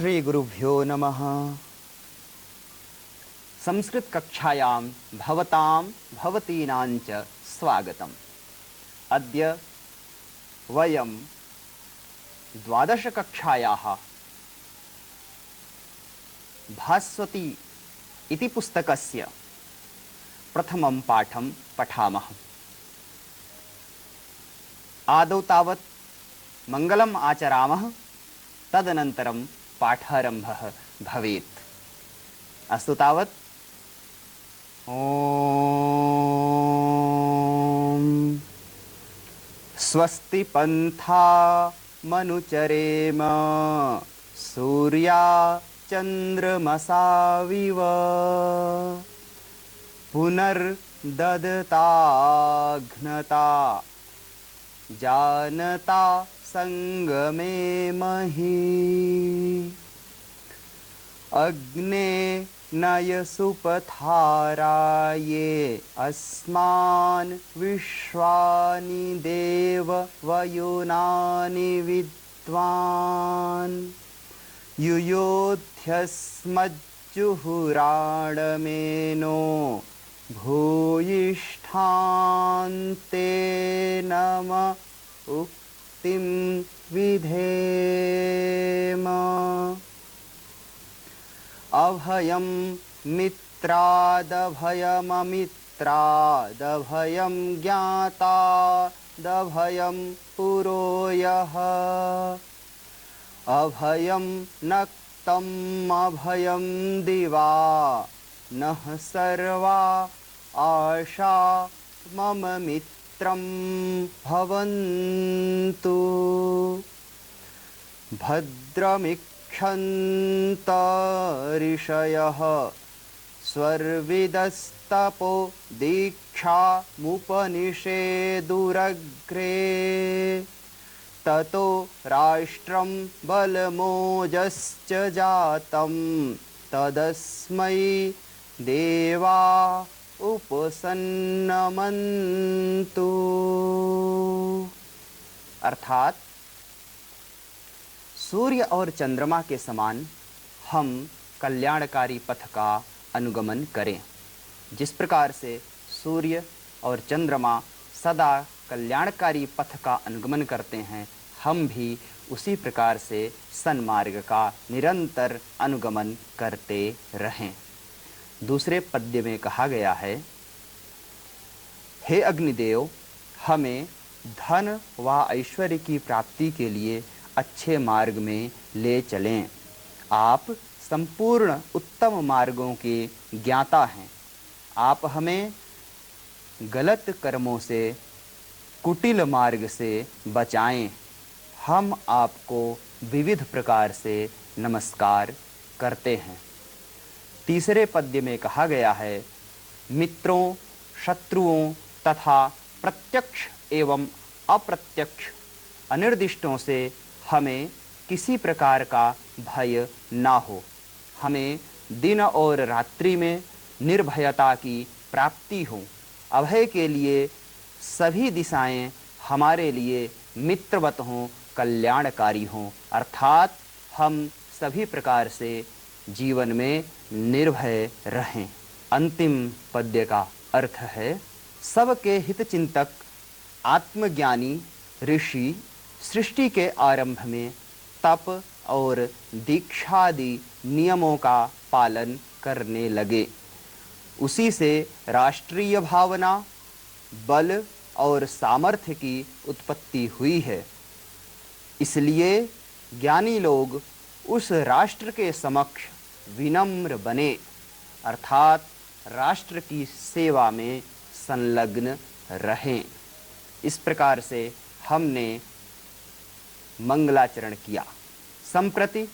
श्री गुरुभ्यो नमः। संस्कृत कक्षायां भवतां भवतीनां च स्वागतम्। अद्य वयं द्वादश कक्षायाः भास्वती इति पुस्तकस्य प्रथमं पाठं पठामः। आदौ तावत् मङ्गलम् आचरामः, तदनन्तरं पाठारम्भः भवेत्। अस्तु तावत्। ॐ स्वस्ति पन्था मनुचरेम सूर्या चन्द्रमसाविव पुनर्ददताघ्नता जानता संगमे मही अग्ने नयसुपथाराये अस्मान् विश्वानि देव वयुनानि विद्वान् युयोध्यस्मज्जुहुराणमेनो भूयिष्ठान्ते नम उक्तिं विधेम। अभयं मित्रादभयममित्रादभयं ज्ञातादभयं पुरोयः अभयं नक्तम् अभयं दिवा नः सर्वा आशा मम मित्रं भवन्तु। भद्रमिक्षन्त ऋषयः स्वर्विदस्तपो दीक्षामुपनिषेदुरग्रे ततो राष्ट्रं बलमोजश्च जातं तदस्मै देवा उपसन्नमन्तु। अर्थात सूर्य और चंद्रमा के समान हम कल्याणकारी पथ का अनुगमन करें। जिस प्रकार से सूर्य और चंद्रमा सदा कल्याणकारी पथ का अनुगमन करते हैं, हम भी उसी प्रकार से सन्मार्ग का निरंतर अनुगमन करते रहें। दूसरे पद्य में कहा गया है, हे अग्निदेव, हमें धन व ऐश्वर्य की प्राप्ति के लिए अच्छे मार्ग में ले चलें। आप संपूर्ण उत्तम मार्गों के ज्ञाता हैं। आप हमें गलत कर्मों से, कुटिल मार्ग से बचाएं। हम आपको विविध प्रकार से नमस्कार करते हैं। तीसरे पद्य में कहा गया है, मित्रों, शत्रुओं तथा प्रत्यक्ष एवं अप्रत्यक्ष अनिर्दिष्टों से हमें किसी प्रकार का भय ना हो। हमें दिन और रात्रि में निर्भयता की प्राप्ति हो। अभय के लिए सभी दिशाएं हमारे लिए मित्रवत हों, कल्याणकारी हों। अर्थात हम सभी प्रकार से जीवन में निर्भय रहें। अंतिम पद्य का अर्थ है, सबके हितचिंतक आत्मज्ञानी ऋषि सृष्टि के आरंभ में तप और दीक्षादि नियमों का पालन करने लगे। उसी से राष्ट्रीय भावना, बल और सामर्थ्य की उत्पत्ति हुई है। इसलिए ज्ञानी लोग उस राष्ट्र के समक्ष विनम्र बने, अर्थात राष्ट्र की सेवा में संलग्न रहें। इस प्रकार से हमने मंगलाचरण किया। संप्रति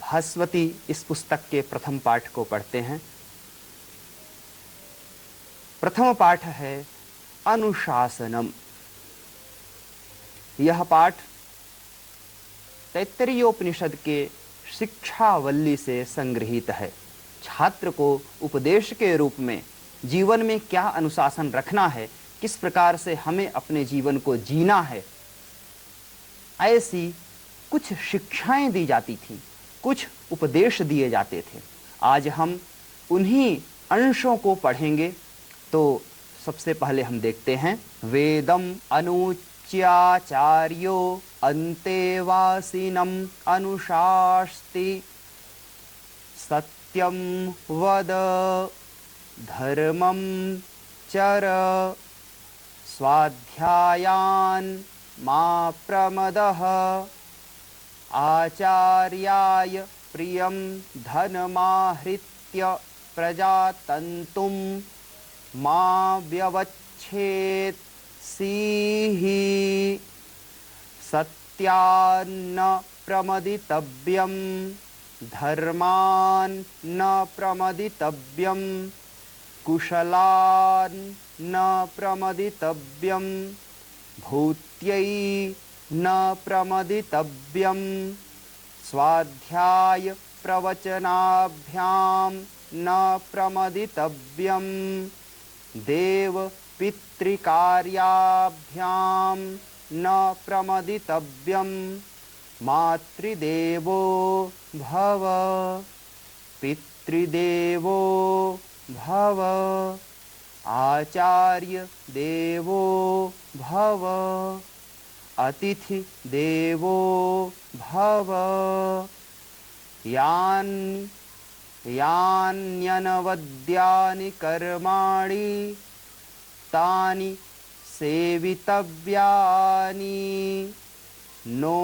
भास्वती इस पुस्तक के प्रथम पाठ को पढ़ते हैं। प्रथम पाठ है अनुशासनम। यह पाठ तैत्तरीयोपनिषद के शिक्षावल्ली से संग्रहित है। छात्र को उपदेश के रूप में जीवन में क्या अनुशासन रखना है, किस प्रकार से हमें अपने जीवन को जीना है, ऐसी कुछ शिक्षाएं दी जाती थी, कुछ उपदेश दिए जाते थे। आज हम उन्हीं अंशों को पढ़ेंगे। तो सबसे पहले हम देखते हैं, वेदम अनुच्याचार्यो अंतेवासिनम अनुशास्ति सत्यम वद धर्मम चर स्वाध्यायान् मा प्रमदः आचार्याय प्रियं धनमाहृत्य प्रजातन्तुं मा व्यवच्छेत् सीहि सत्यान्न प्रमदितव्यं धर्मान् न प्रमदितव्यं कुशलान् न प्रमदितव्यं भूत्यै न प्रमदितव्यं स्वाध्याय प्रवचनाभ्यां न प्रमदितव्यं देव पितृकार्याभ्यां न प्रमदितव्यं मातृदेवो भव पितृदेवो भव आचार्य देवो भव अतिथि देवो भव यान्यनवद्यानि कर्माणि तानि सेवितव्यानि नो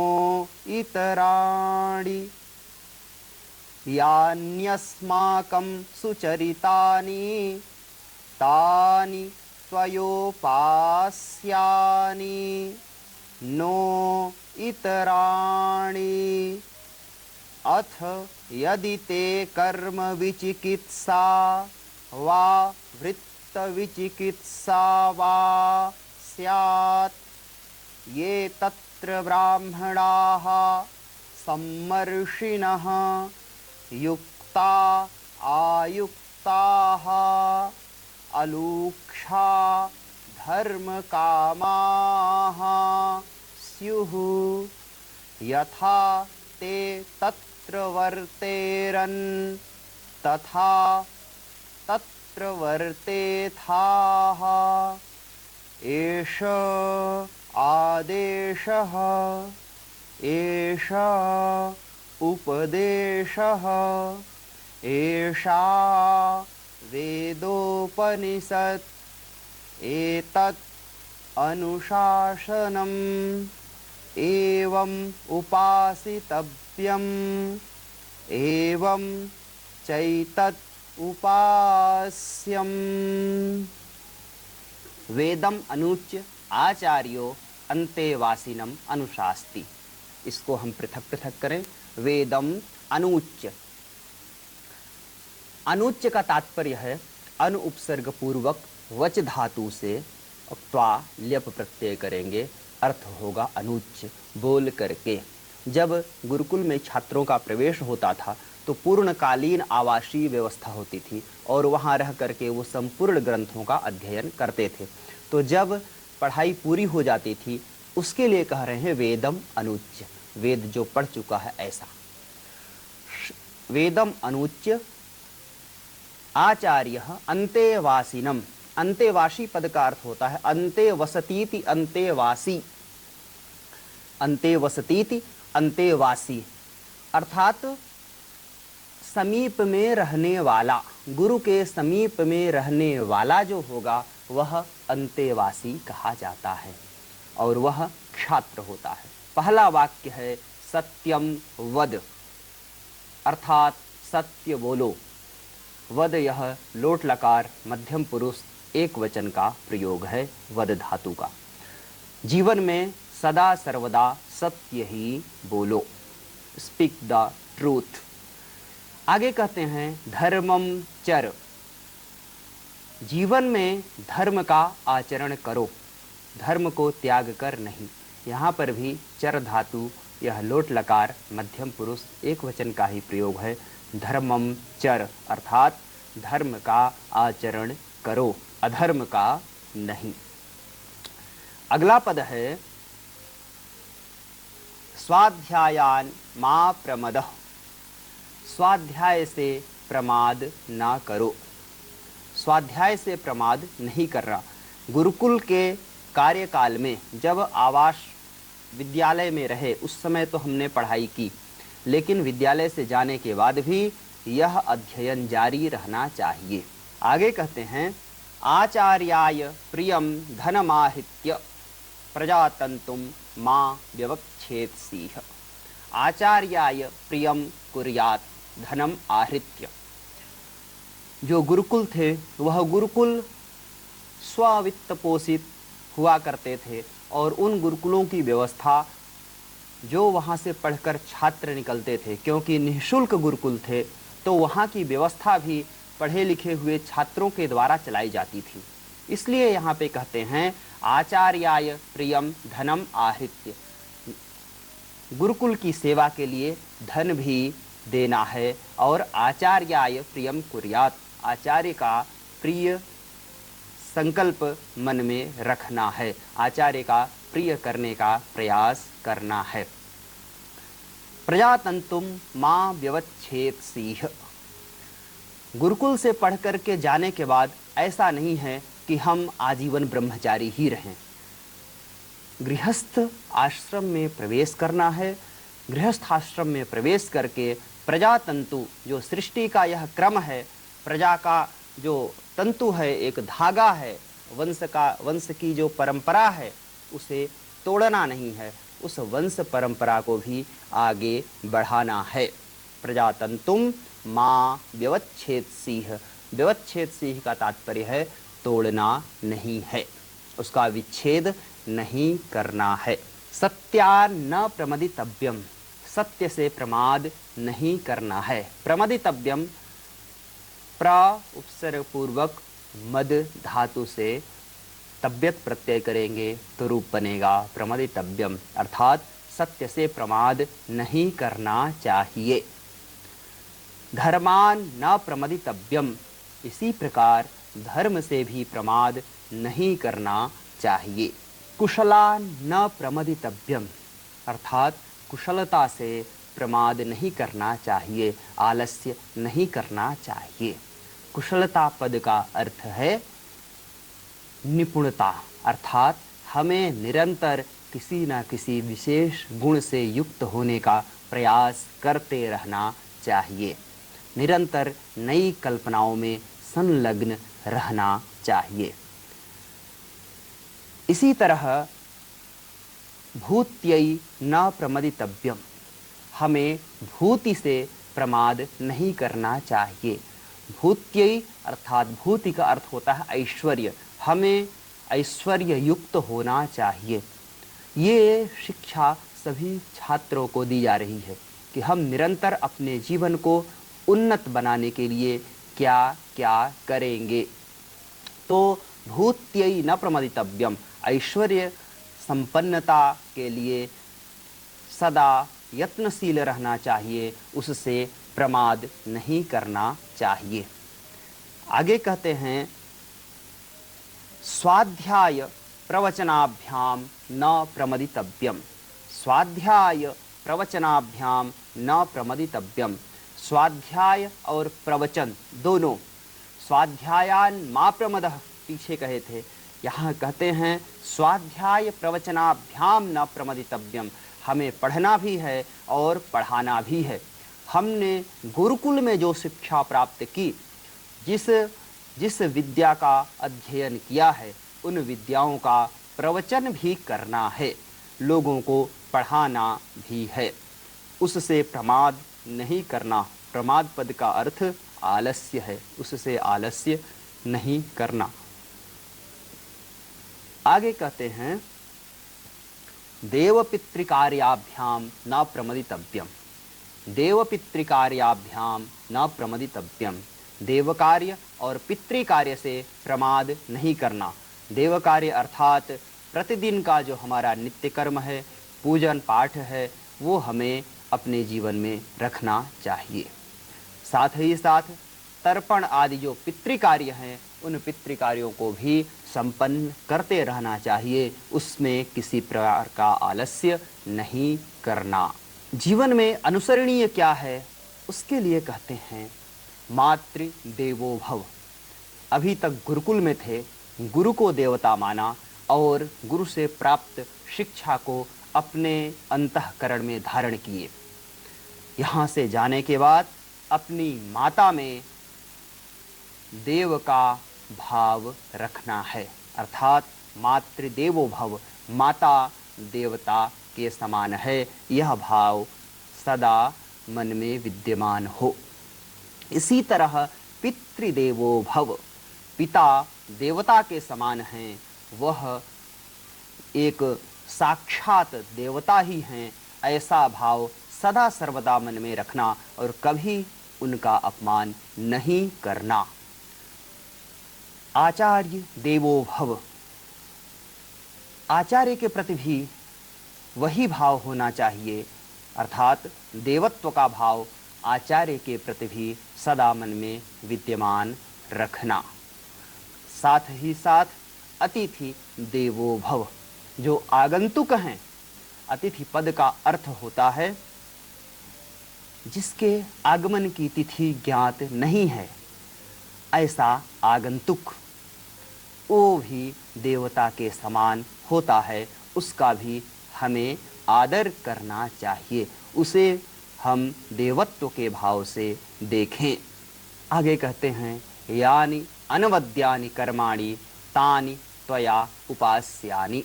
इतराणि यान्यस्माकं सुचरितानि तानि त्वयोपास्यानि नो इतराणि अथ यदि ते कर्म विचिकित्सा वा वृत्तविचिकित्सा वा स्यात् ये तत्र ब्राह्मणाः सम्मर्षिणः युक्ता आयुक्ताः अलूक्षा धर्मकामाः स्युः यथा ते तत्र वर्तेरन् तथा तत्र वर्तेथाः एष आदेशः एष उपदेशः एषा वेदोपनिषत् एतत् अनुशासनम् एवं उपासितव्यम् एवं चैतत् उपास्यम्। वेदम अनुच्य आचार्यो अंतेवासिनम अनुशास्ति। इसको हम पृथक पृथक करें। वेदम अनुच्य, अनुच्य का तात्पर्य है अनु उपसर्ग पूर्वक वच धातु से त्वा ल्यप प्रत्यय करेंगे, अर्थ होगा अनुच्य, बोल करके। जब गुरुकुल में छात्रों का प्रवेश होता था तो पूर्णकालीन आवासीय व्यवस्था होती थी और वहाँ रह करके वो संपूर्ण ग्रंथों का अध्ययन करते थे। तो जब पढ़ाई पूरी हो जाती थी उसके लिए कह रहे हैं वेदम अनुच्य, वेद जो पढ़ चुका है ऐसा। वेदम अनुच्य आचार्य अंतेवासिनम, अंतेवासी पद का अर्थ होता है अंते वसतीति अंतेवासी, अंते वसतीति अंतेवासी अर्थात समीप में रहने वाला, गुरु के समीप में रहने वाला जो होगा वह अंतेवासी कहा जाता है और वह क्षात्र होता है। पहला वाक्य है सत्यम वद, अर्थात सत्य बोलो। वद यह लोट लकार मध्यम पुरुष एक वचन का प्रयोग है वद धातु का। जीवन में सदा सर्वदा सत्य ही बोलो, स्पीक द ट्रूथ। आगे कहते हैं धर्मम चर, जीवन में धर्म का आचरण करो, धर्म को त्याग कर नहीं। यहाँ पर भी चर धातु यह लोट लकार मध्यम पुरुष एक वचन का ही प्रयोग है। धर्मम चर अर्थात धर्म का आचरण करो, अधर्म का नहीं। अगला पद है स्वाध्यायान मा प्रमदः, स्वाध्याय से प्रमाद ना करो। स्वाध्याय से प्रमाद नहीं करना। गुरुकुल के कार्यकाल में जब आवास विद्यालय में रहे उस समय तो हमने पढ़ाई की, लेकिन विद्यालय से जाने के बाद भी यह अध्ययन जारी रहना चाहिए। आगे कहते हैं आचार्याय प्रियम धनमाहृत्य प्रजातंतुम मां व्यवच्छेत्सीह। आचार्याय प्रियम कुर्यात् धनम आहृत्य। जो गुरुकुल थे वह गुरुकुल स्ववित्त पोषित हुआ करते थे और उन गुरुकुलों की व्यवस्था जो वहाँ से पढ़कर छात्र निकलते थे, क्योंकि निःशुल्क गुरुकुल थे तो वहाँ की व्यवस्था भी पढ़े लिखे हुए छात्रों के द्वारा चलाई जाती थी। इसलिए यहाँ पे कहते हैं आचार्याय प्रियम धनम आहृत्य। गुरुकुल की सेवा के लिए धन भी देना है और आचार्याय प्रियम कुर्यात्, आचार्य का प्रिय संकल्प मन में रखना है, आचार्य का प्रिय करने का प्रयास करना है। प्रजातंतुम मां व्यवच्छेत्सीह। गुरुकुल से पढ़ करके जाने के बाद ऐसा नहीं है कि हम आजीवन ब्रह्मचारी ही रहें। गृहस्थ आश्रम में प्रवेश करना है। गृहस्थ आश्रम में प्रवेश करके प्रजातंतु, जो सृष्टि का यह क्रम है, प्रजा का जो तंतु है, एक धागा है, वंश की जो परंपरा है, उसे तोड़ना नहीं है, उस वंश परंपरा को भी आगे बढ़ाना है। प्रजातंतुम मां व्यवच्छेत्सीह। व्यवच्छेत्सीह का तात्पर्य है तोड़ना नहीं है, उसका विच्छेद नहीं करना है। सत्यान न प्रमदितव्यम। सत्य से प्रमाद नहीं करना है। प्रमदितव्यम प्र उपसर्ग पूर्वक मद धातु से तब्यत प्रत्यय करेंगे तो रूप बनेगा प्रमदितव्यम, अर्थात सत्य से प्रमाद नहीं करना चाहिए। धर्मान न प्रमदितव्यम। इसी प्रकार धर्म से भी प्रमाद नहीं करना चाहिए। कुशलान न प्रमदितव्यम, अर्थात कुशलता से प्रमाद नहीं करना चाहिए, आलस्य नहीं करना चाहिए। कुशलता पद का अर्थ है निपुणता, अर्थात हमें निरंतर किसी न किसी विशेष गुण से युक्त होने का प्रयास करते रहना चाहिए। निरंतर नई कल्पनाओं में संलग्न रहना चाहिए। इसी तरह भूत्यै न प्रमदितव्यम। हमें भूति से प्रमाद नहीं करना चाहिए। भूत्यै अर्थात भूति का अर्थ होता है ऐश्वर्य। हमें ऐश्वर्य युक्त होना चाहिए। ये शिक्षा सभी छात्रों को दी जा रही है कि हम निरंतर अपने जीवन को उन्नत बनाने के लिए क्या क्या करेंगे। तो भूत्यै न प्रमदितव्यम, ऐश्वर्य संपन्नता के लिए सदा यत्नशील रहना चाहिए, उससे प्रमाद नहीं करना चाहिए। आगे कहते हैं स्वाध्याय प्रवचनाभ्याम न प्रमदितव्यम। स्वाध्याय प्रवचनाभ्याम न प्रमदितव्यम। स्वाध्याय और प्रवचन दोनों, स्वाध्यायान मा प्रमदः पीछे कहे थे, यहाँ कहते हैं स्वाध्याय प्रवचनाभ्याम न प्रमदितव्यम। हमें पढ़ना भी है और पढ़ाना भी है। हमने गुरुकुल में जो शिक्षा प्राप्त की, जिस विद्या का अध्ययन किया है, उन विद्याओं का प्रवचन भी करना है, लोगों को पढ़ाना भी है। उससे प्रमाद नहीं करना। प्रमाद पद का अर्थ आलस्य है, उससे आलस्य नहीं करना। आगे कहते हैं देवपितृकार्याभ्याम न प्रमदितव्यम। देवपितृकार्याभ्याम न प्रमदितव्यम। देव कार्य और पितृ कार्य से प्रमाद नहीं करना। देव कार्य अर्थात प्रतिदिन का जो हमारा नित्य कर्म है, पूजन पाठ है, वो हमें अपने जीवन में रखना चाहिए। साथ ही साथ तर्पण आदि जो पितृकार्य हैं उन पितृकार्यों को भी संपन्न करते रहना चाहिए, उसमें किसी प्रकार का आलस्य नहीं करना। जीवन में अनुसरणीय क्या है उसके लिए कहते हैं मातृ देवो भव। अभी तक गुरुकुल में थे, गुरु को देवता माना और गुरु से प्राप्त शिक्षा को अपने अंतःकरण में धारण किए। यहाँ से जाने के बाद अपनी माता में देव का भाव रखना है, अर्थात मातृदेवो भव, माता देवता के समान है, यह भाव सदा मन में विद्यमान हो। इसी तरह पितृदेवो भव, पिता देवता के समान हैं, वह एक साक्षात देवता ही हैं, ऐसा भाव सदा सर्वदा मन में रखना और कभी उनका अपमान नहीं करना। आचार्य देवो भव, आचार्य के प्रति भी वही भाव होना चाहिए, अर्थात देवत्व का भाव आचार्य के प्रति भी सदा मन में विद्यमान रखना। साथ ही साथ अतिथि देवो भव, जो आगंतुक हैं, अतिथि पद का अर्थ होता है जिसके आगमन की तिथि ज्ञात नहीं है, ऐसा आगंतुक वो भी देवता के समान होता है, उसका भी हमें आदर करना चाहिए, उसे हम देवत्व के भाव से देखें। आगे कहते हैं यानि अनवद्यानि कर्माणि तानि त्वया उपास्यानि।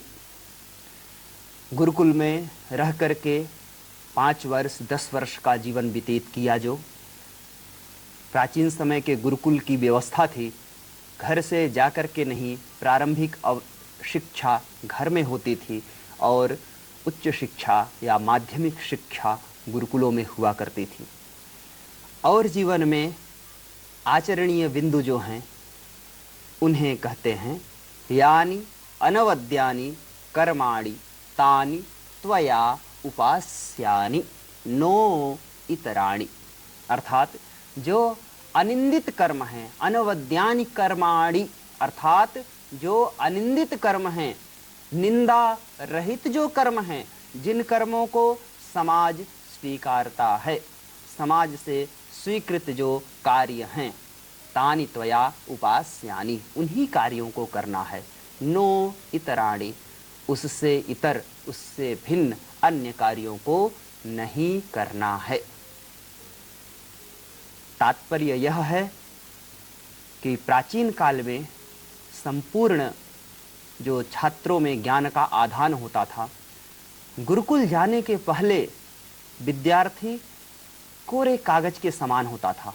गुरुकुल में रह करके 5 वर्ष 10 वर्ष का जीवन व्यतीत किया, जो प्राचीन समय के गुरुकुल की व्यवस्था थी, घर से जाकर के नहीं, प्रारंभिक शिक्षा घर में होती थी और उच्च शिक्षा या माध्यमिक शिक्षा गुरुकुलों में हुआ करती थी। और जीवन में आचरणीय बिंदु जो हैं उन्हें कहते हैं यानि अनवद्यानि कर्माणि तानि त्वया उपास्यानि नो इतराणि, अर्थात जो अनिंदित कर्म हैं, अनवद्यानि कर्माणि, अर्थात जो अनिंदित कर्म हैं, निंदा रहित जो कर्म हैं, जिन कर्मों को समाज स्वीकारता है, समाज से स्वीकृत जो कार्य हैं, तानि त्वया उपास्यानि, उन्हीं कार्यों को करना है। नो इतराणि, उससे इतर, उससे भिन्न अन्य कार्यों को नहीं करना है। तात्पर्य यह है कि प्राचीन काल में संपूर्ण जो छात्रों में ज्ञान का आधान होता था, गुरुकुल जाने के पहले विद्यार्थी कोरे कागज के समान होता था।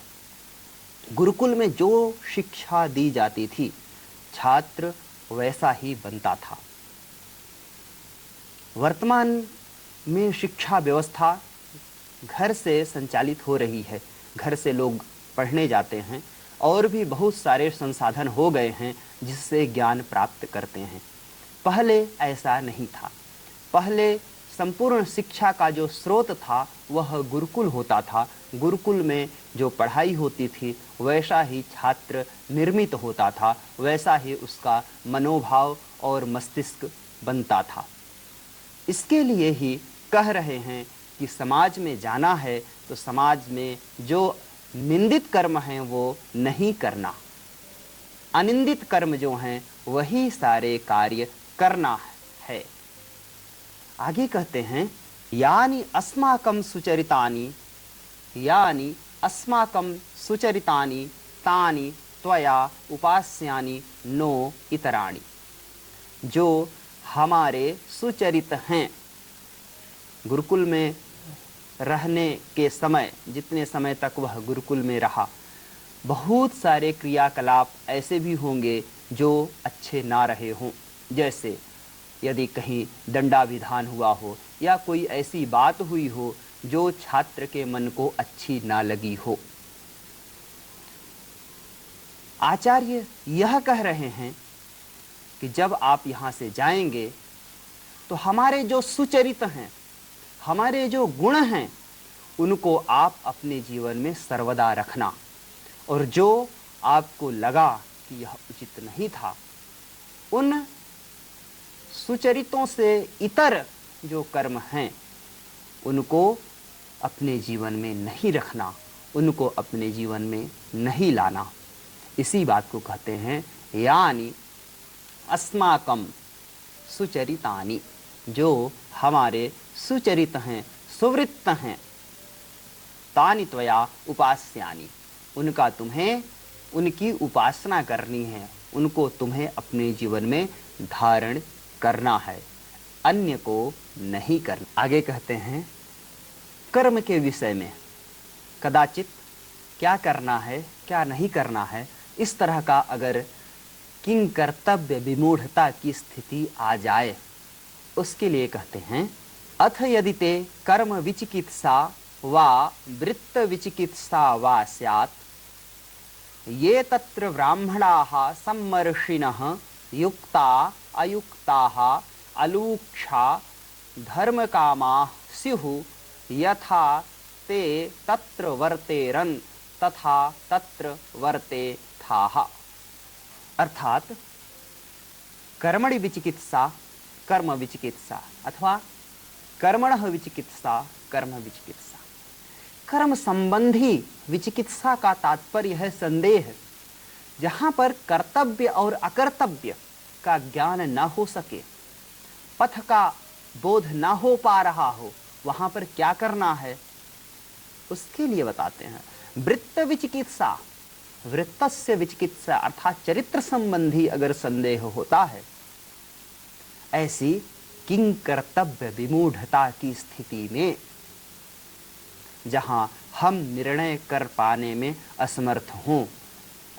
गुरुकुल में जो शिक्षा दी जाती थी, छात्र वैसा ही बनता था। वर्तमान में शिक्षा व्यवस्था घर से संचालित हो रही है, घर से लोग पढ़ने जाते हैं और भी बहुत सारे संसाधन हो गए हैं जिससे ज्ञान प्राप्त करते हैं। पहले ऐसा नहीं था। पहले संपूर्ण शिक्षा का जो स्रोत था वह गुरुकुल होता था। गुरुकुल में जो पढ़ाई होती थी वैसा ही छात्र निर्मित होता था, वैसा ही उसका मनोभाव और मस्तिष्क बनता था। इसके लिए ही कह रहे हैं कि समाज में जाना है तो समाज में जो निंदित कर्म हैं वो नहीं करना, अनिंदित कर्म जो हैं वही सारे कार्य करना है। आगे कहते हैं यानि अस्माकं सुचरितानि, यानि अस्माकं सुचरितानि तानि त्वया उपास्यानि नो इतराणि, जो हमारे सुचरित हैं। गुरुकुल में रहने के समय, जितने समय तक वह गुरुकुल में रहा, बहुत सारे क्रियाकलाप ऐसे भी होंगे जो अच्छे ना रहे हों। जैसे यदि कहीं दंडाविधान हुआ हो या कोई ऐसी बात हुई हो जो छात्र के मन को अच्छी ना लगी हो। आचार्य यह कह रहे हैं कि जब आप यहाँ से जाएंगे तो हमारे जो सुचरित हैं, हमारे जो गुण हैं, उनको आप अपने जीवन में सर्वदा रखना। और जो आपको लगा कि यह उचित नहीं था, उन सुचरितों से इतर जो कर्म हैं उनको अपने जीवन में नहीं रखना, उनको अपने जीवन में नहीं लाना। इसी बात को कहते हैं यानी अस्माकम सुचरितानि, जो हमारे सुचरित हैं, सुवृत्त हैं, तानि त्वया उपास्यानि, उनका तुम्हें उनकी उपासना करनी है, उनको तुम्हें अपने जीवन में धारण करना है, अन्य को नहीं करना। आगे कहते हैं कर्म के विषय में कदाचित क्या करना है क्या नहीं करना है, इस तरह का अगर किंग कर्तव्य विमूढ़ता की स्थिति आ जाए, उसके लिए कहते हैं अथ यदि ते कर्म विचिकित्सा वा वृत्त विचिकित्सा वा स्यात्, ये तत्र ब्राह्मणाः सम्मर्षिणः युक्ता अयुक्ताः अलूक्षा धर्मकामाः स्युः, यथा ते तत्र वर्तेरन् तथा तत्र वर्तेथाः। अर्थात कर्मणि विचिकित्सा कर्म विचिकित्सा अथवा कर्मणः विचिकित्सा कर्म विचिकित्सा। कर्म संबंधी विचिकित्सा का तात्पर्य है संदेह। जहां पर कर्तव्य और अकर्तव्य का ज्ञान न हो सके, पथ का बोध न हो पा रहा हो, वहां पर क्या करना है उसके लिए बताते हैं। वृत्त विचिकित्सा, वृत्तस्य विचिकित्सा अर्थात चरित्र संबंधी अगर संदेह होता है, ऐसी किंग कर्तव्य विमूढ़ता की स्थिति में जहां हम निर्णय कर पाने में असमर्थ हों,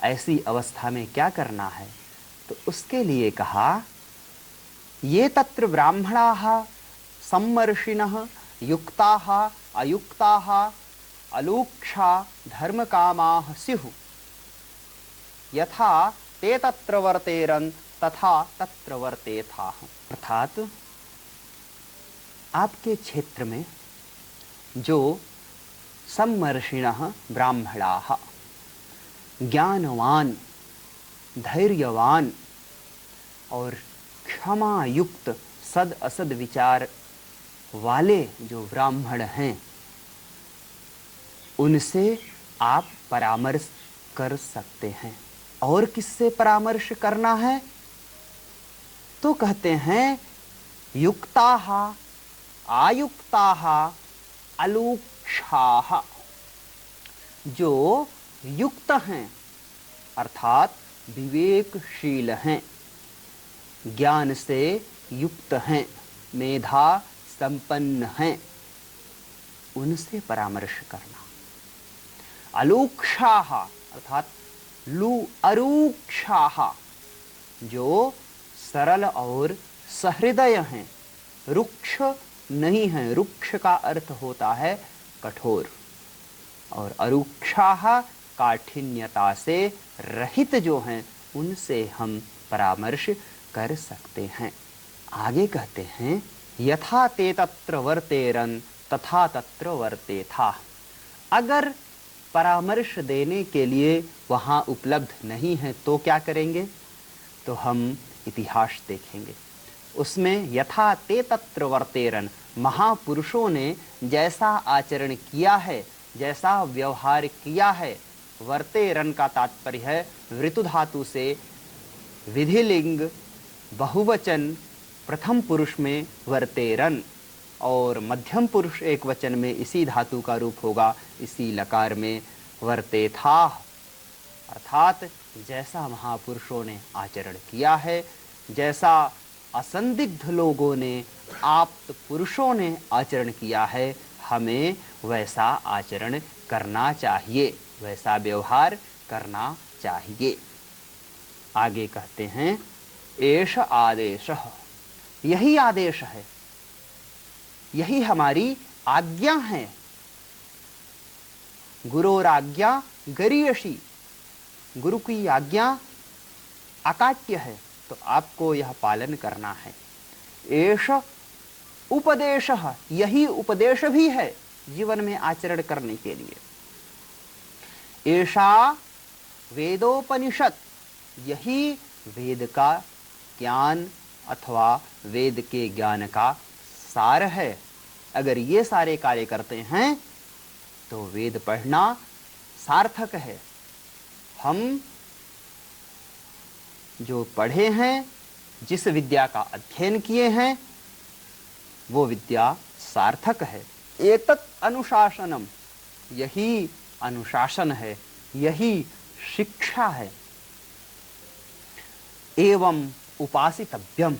ऐसी अवस्था में क्या करना है, तो उसके लिए कहा ये तत्र ब्राह्मणाः सम्मर्षिणः युक्ताः अयुक्ताः अलूक्षा धर्मकामाः स्युः, यथा ते तत्र वर्तेरन् तथा तत्र वर्तेथाः। अर्थात आपके क्षेत्र में जो सम्मर्षिणः ब्राह्मणाः, ज्ञानवान, धैर्यवान और क्षमा युक्त सद असद विचार वाले जो ब्राह्मण हैं, उनसे आप परामर्श कर सकते हैं। और किससे परामर्श करना है, तो कहते हैं युक्ताः आयुक्ताः अलूक्षाः, जो युक्त हैं अर्थात विवेकशील हैं, ज्ञान से युक्त हैं, मेधा संपन्न हैं, उनसे परामर्श करना। अलूक्षाः अर्थात अरूक्षाः, जो सरल और सहृदय हैं, रुक्ष नहीं हैं। रुक्ष का अर्थ होता है कठोर, और अरूक्षाः काठिन्यता से रहित जो हैं, उनसे हम परामर्श कर सकते हैं। आगे कहते हैं यथा ते तत्र वर्तेरन् तथा तत्र वर्तेथाः। अगर परामर्श देने के लिए वहाँ उपलब्ध नहीं है तो क्या करेंगे, तो हम इतिहास देखेंगे। उसमें यथा ते तत्र वर्तेरन्, महापुरुषों ने जैसा आचरण किया है, जैसा व्यवहार किया है। वर्तेरन् का तात्पर्य है वृतु धातु से विधिलिंग बहुवचन प्रथम पुरुष में वर्तेरन्, और मध्यम पुरुष एक वचन में इसी धातु का रूप होगा, इसी लकार में वर्तेथाः। अर्थात जैसा महापुरुषों ने आचरण किया है, जैसा असंदिग्ध लोगों ने, आप्त पुरुषों ने आचरण किया है, हमें वैसा आचरण करना चाहिए, वैसा व्यवहार करना चाहिए। आगे कहते हैं एष आदेशः, यही आदेश है, यही हमारी आज्ञा है। गुरोराज्ञा गरीयसी, गुरु की आज्ञा अकाट्य है, तो आपको यह पालन करना है। एष उपदेशः, यही उपदेश भी है जीवन में आचरण करने के लिए। एषा वेदोपनिषद यही वेद का ज्ञान अथवा वेद के ज्ञान का सार है। अगर ये सारे कार्य करते हैं तो वेद पढ़ना सार्थक है। हम जो पढ़े हैं, जिस विद्या का अध्ययन किए हैं, वो विद्या सार्थक है। एतत् अनुशासनम, यही अनुशासन है, यही शिक्षा है। एवं उपासितव्यम,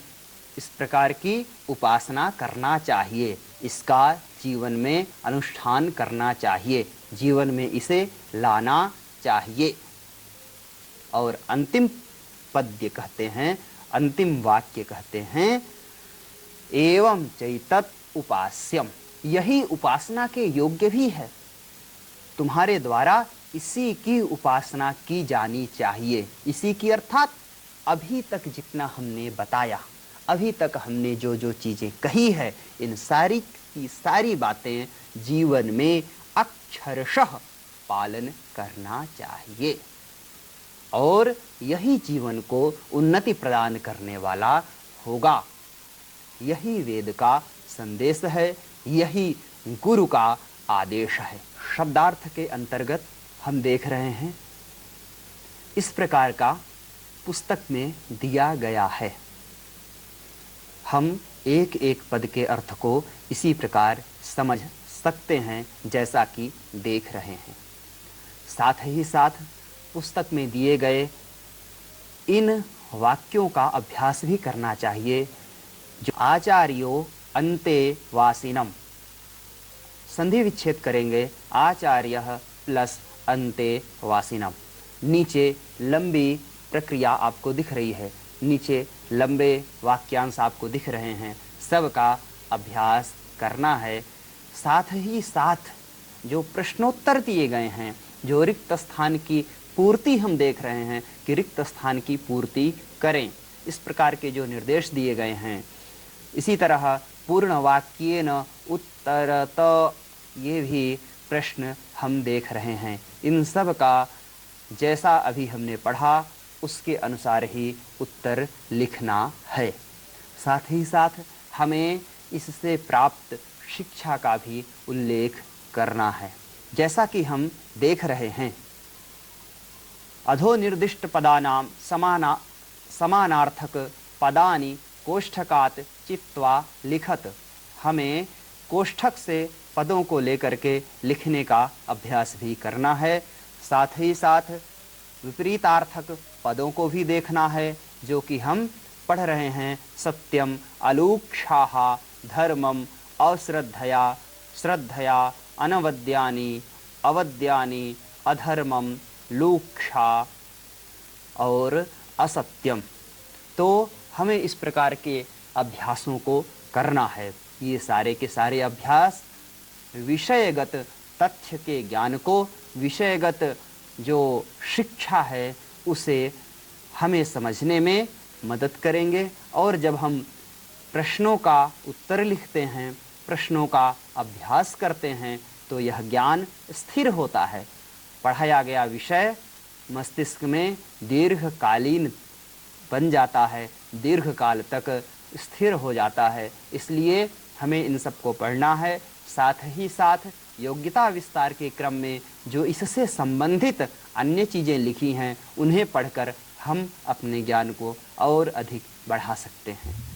इस प्रकार की उपासना करना चाहिए, इसका जीवन में अनुष्ठान करना चाहिए, जीवन में इसे लाना चाहिए। और अंतिम पद्य कहते हैं, अंतिम वाक्य कहते हैं, एवं चैतत उपास्यम, यही उपासना के योग्य भी है। तुम्हारे द्वारा इसी की उपासना की जानी चाहिए। इसी की अर्थात अभी तक जितना हमने बताया, अभी तक हमने जो जो चीज़ें कही है, इन सारी की सारी बातें जीवन में अक्षरशः पालन करना चाहिए। और यही जीवन को उन्नति प्रदान करने वाला होगा। यही वेद का संदेश है, यही गुरु का आदेश है। शब्दार्थ के अंतर्गत हम देख रहे हैं, इस प्रकार का पुस्तक में दिया गया है। हम एक एक पद के अर्थ को इसी प्रकार समझ सकते हैं जैसा कि देख रहे हैं। साथ ही साथ पुस्तक में दिए गए इन वाक्यों का अभ्यास भी करना चाहिए। जो आचार्यो अन्ते वासिनम, संधि विच्छेद करेंगे, आचार्य प्लस अन्ते वासिनम। नीचे लंबी प्रक्रिया आपको दिख रही है, नीचे लंबे वाक्यांश आपको दिख रहे हैं, सबका अभ्यास करना है। साथ ही साथ जो प्रश्नोत्तर दिए गए हैं, जो रिक्त स्थान की पूर्ति हम देख रहे हैं कि रिक्त स्थान की पूर्ति करें, इस प्रकार के जो निर्देश दिए गए हैं। इसी तरह पूर्ण वाक्येन उत्तरत, ये भी प्रश्न हम देख रहे हैं। इन सब का जैसा अभी हमने पढ़ा उसके अनुसार ही उत्तर लिखना है। साथ ही साथ हमें इससे प्राप्त शिक्षा का भी उल्लेख करना है। जैसा कि हम देख रहे हैं, अधोनिर्दिष्ट पदानां समानार्थक पदानि कोष्ठकात् चित्वा लिखत। हमें कोष्ठक से पदों को लेकर के लिखने का अभ्यास भी करना है। साथ ही साथ विपरीतार्थक पदों को भी देखना है, जो कि हम पढ़ रहे हैं। सत्यम अलूक्षाः धर्मम अश्रद्धया श्रद्धया अनवद्यानि अवद्यानि अधर्मम लूक्षा और असत्यम। तो हमें इस प्रकार के अभ्यासों को करना है। ये सारे के सारे अभ्यास विषयगत तथ्य के ज्ञान को, विषयगत जो शिक्षा है उसे हमें समझने में मदद करेंगे। और जब हम प्रश्नों का उत्तर लिखते हैं, प्रश्नों का अभ्यास करते हैं, तो यह ज्ञान स्थिर होता है। पढ़ाया गया विषय मस्तिष्क में दीर्घकालीन बन जाता है, दीर्घकाल तक स्थिर हो जाता है। इसलिए हमें इन सब को पढ़ना है। साथ ही साथ योग्यता विस्तार के क्रम में जो इससे संबंधित अन्य चीज़ें लिखी हैं, उन्हें पढ़कर हम अपने ज्ञान को और अधिक बढ़ा सकते हैं।